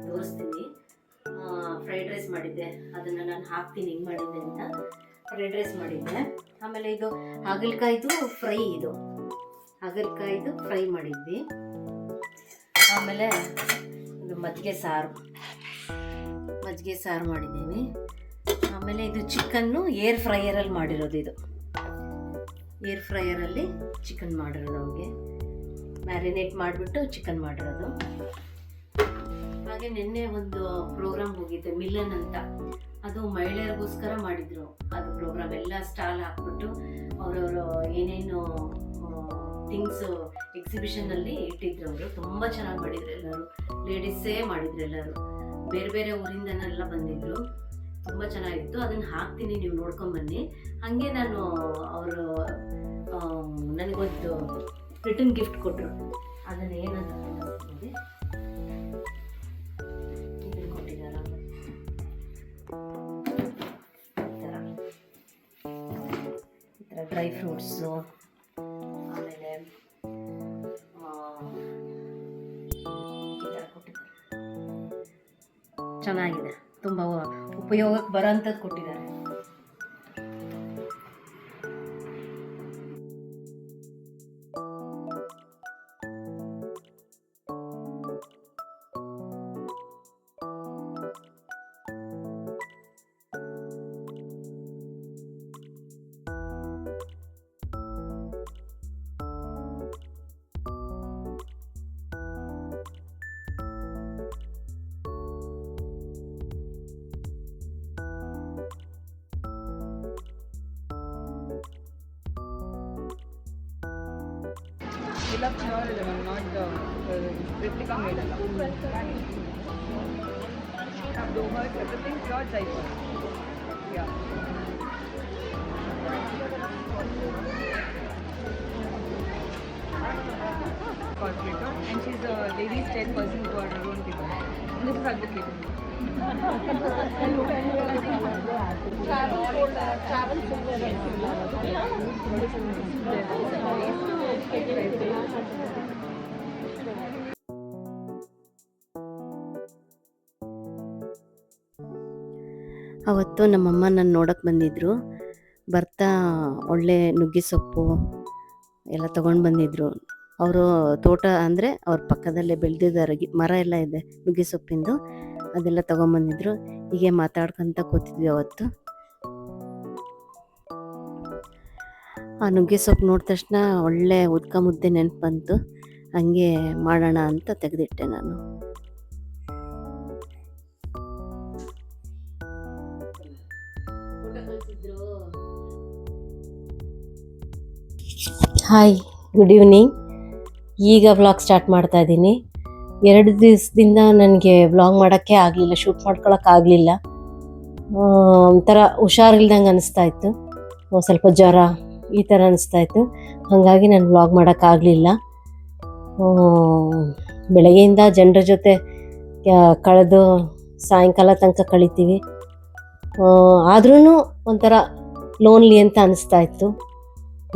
ತೋರಿಸ್ತೀನಿ. Fried rice ಮಾಡಿದ್ದೆ, ಅದನ್ನು ನಾನು ಹಾಕ್ತೀನಿ ಹೆಂಗೆ ಮಾಡಿದ್ದೆ ಅಂತ. ಫ್ರೈಡ್ ರೈಸ್ ಮಾಡಿದ್ದೆ. ಆಮೇಲೆ ಇದು ಹಾಗಲಕಾಯಿದು ಫ್ರೈ, ಇದು ಹಾಗಲಕಾಯಿದು ಫ್ರೈ ಮಾಡಿದ್ವಿ. ಆಮೇಲೆ ಇದು ಮಜ್ಜಿಗೆ ಸಾರು ಮಾಡಿದ್ದೀನಿ. ಆಮೇಲೆ ಇದು ಚಿಕನ್ನು ಏರ್ ಫ್ರೈಯರಲ್ಲಿ ಮಾಡಿರೋದು, ಇದು ಏರ್ ಫ್ರೈಯರಲ್ಲಿ ಚಿಕನ್ ಮಾಡಿರೋದು, ಅವ್ರಿಗೆ ಮ್ಯಾರಿನೇಟ್ ಮಾಡಿಬಿಟ್ಟು ಚಿಕನ್ ಮಾಡಿರೋದು. ಹಾಗೆ ನಿನ್ನೆ ಒಂದು ಪ್ರೋಗ್ರಾಮ್ ಹೋಗಿದ್ದೆ, ಮಿಲನ್ ಅಂತ. ಅದು ಮಹಿಳೆಯರಿಗೋಸ್ಕರ ಮಾಡಿದ್ರು. ಅದು ಪ್ರೋಗ್ರಾಮ್ ಎಲ್ಲ ಸ್ಟಾಲ್ ಹಾಕ್ಬಿಟ್ಟು ಅವರವರು ಏನೇನು ಥಿಂಗ್ಸ್ ಎಕ್ಸಿಬಿಷನಲ್ಲಿ ಇಟ್ಟಿದ್ರು. ಅವರು ತುಂಬ ಚೆನ್ನಾಗಿ ಮಾಡಿದ್ರು. ಎಲ್ಲರೂ ಲೇಡೀಸೇ ಮಾಡಿದ್ರು, ಎಲ್ಲರೂ ಬೇರೆ ಬೇರೆ ಊರಿಂದನೆಲ್ಲ ಬಂದಿದ್ರು. ತುಂಬ ಚೆನ್ನಾಗಿತ್ತು. ಅದನ್ನು ಹಾಕ್ತೀನಿ, ನೀವು ನೋಡ್ಕೊಂಬನ್ನಿ. ಹಾಗೆ ನಾನು ಅವರು ನನಗೊಂದು ರಿಟರ್ನ್ ಗಿಫ್ಟ್ ಕೊಟ್ಟರು. ಅದನ್ನು ಏನಂತ ನೋಡಿ, ಇದನ್ನು ಕೊಟ್ಟಿದ್ದಾರೆ. ಈ ಥರ ಡ್ರೈ ಫ್ರೂಟ್ಸು, ಆಮೇಲೆ ಈ ಥರ ಕೊಟ್ಟಿದ್ದಾರೆ. ಚೆನ್ನಾಗಿದೆ, ತುಂಬ ಉಪಯೋಗಕ್ಕೆ ಬರೋಂಥದ್ದು ಕೊಟ್ಟಿದ್ದಾರೆ. Deluxe not the replica made. Have Dohas, everything pure Jaipur. Yeah. Corporator, and she's a ladies 10% for her own people. And this is at the kitchen. ಅವತ್ತು ನಮ್ಮಮ್ಮ ನನ್ನ ನೋಡೋಕ್ಕೆ ಬಂದಿದ್ದರು. ಬರ್ತಾ ಒಳ್ಳೆ ನುಗ್ಗೆ ಸೊಪ್ಪು ಎಲ್ಲ ತೊಗೊಂಡು ಬಂದಿದ್ದರು. ಅವರು ತೋಟ ಅಂದರೆ ಅವ್ರ ಪಕ್ಕದಲ್ಲೇ ಬೆಳೆದಿದ್ದಾರೆ, ಮರ ಎಲ್ಲ ಇದೆ ನುಗ್ಗೆ ಸೊಪ್ಪಿಂದು, ಅದೆಲ್ಲ ತೊಗೊಂಬಂದಿದ್ರು. ಹೀಗೆ ಮಾತಾಡ್ಕೊತ ಕೂತಿದ್ವಿ ಅವತ್ತು. ಆ ನುಗ್ಗೆ ಸೊಪ್ಪು ನೋಡಿದ ತಕ್ಷಣ ಒಳ್ಳೆ ಉದ್ಕ ಮುದ್ದೆ ನೆನಪು ಬಂತು. ಹಂಗೆ ಮಾಡೋಣ ಅಂತ ತೆಗೆದಿಟ್ಟೆ ನಾನು. Hi, good evening. ಈಗ ವ್ಲಾಗ್ ಸ್ಟಾರ್ಟ್ ಮಾಡ್ತಾ ಇದ್ದೀನಿ. 2 ದಿವಸದಿಂದ ನನಗೆ ವ್ಲಾಗ್ ಮಾಡೋಕ್ಕೆ ಆಗಲಿಲ್ಲ, ಶೂಟ್ ಮಾಡ್ಕೊಳಕ್ಕಾಗಲಿಲ್ಲ. ಒಂಥರ ಹುಷಾರಿಲ್ದಂಗೆ ಅನಿಸ್ತಾ ಇತ್ತು, ಸ್ವಲ್ಪ ಜ್ವರ ಈ ಥರ ಅನಿಸ್ತಾ ಇತ್ತು. ಹಾಗಾಗಿ ನಾನು ವ್ಲಾಗ್ ಮಾಡೋಕ್ಕಾಗಲಿಲ್ಲ. ಬೆಳಗ್ಗೆಯಿಂದ ಜನರ ಜೊತೆ ಕಳೆದು ಸಾಯಂಕಾಲ ತನಕ ಕಳಿತೀವಿ. ಆದ್ರೂ ಒಂಥರ ಲೋನ್ಲಿ ಅಂತ ಅನಿಸ್ತಾ ಇತ್ತು.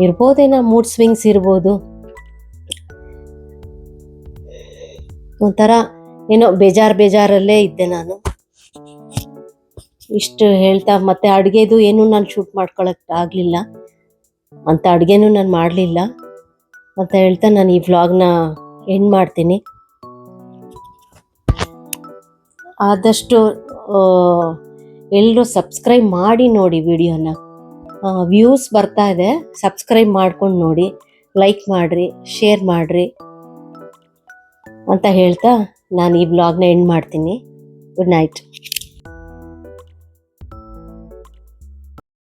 ಇರ್ಬೋದೇನೋ, ಮೂಡ್ ಸ್ವಿಂಗ್ಸ್ ಇರ್ಬೋದು. ಒಂಥರ ಏನೋ ಬೇಜಾರಲ್ಲೇ ಇದ್ದೆ ನಾನು. ಇಷ್ಟು ಹೇಳ್ತಾ ಮತ್ತೆ ಅಡುಗೆದು ಏನೂ ನಾನು ಶೂಟ್ ಮಾಡ್ಕೊಳಕ್ಕೆ ಆಗಲಿಲ್ಲ, ಅಂಥ ಅಡುಗೆನೂ ನಾನು ಮಾಡಲಿಲ್ಲ ಅಂತ ಹೇಳ್ತಾ ನಾನು ಈ ವ್ಲಾಗ್ನ ಎಂಡ್ ಮಾಡ್ತೀನಿ. ಆದಷ್ಟು ಎಲ್ಲರೂ ಸಬ್ಸ್ಕ್ರೈಬ್ ಮಾಡಿ ನೋಡಿ ವಿಡಿಯೋನ. ವ್ಯೂಸ್ ಬರ್ತಾ ಇದೆ, ಸಬ್ಸ್ಕ್ರೈಬ್ ಮಾಡ್ಕೊಂಡು ನೋಡಿ, ಲೈಕ್ ಮಾಡಿರಿ, ಶೇರ್ ಮಾಡಿರಿ ಅಂತ ಹೇಳ್ತಾ ನಾನು ಈ ವ್ಲಾಗ್ನ ಎಂಡ್ ಮಾಡ್ತೀನಿ. Good night.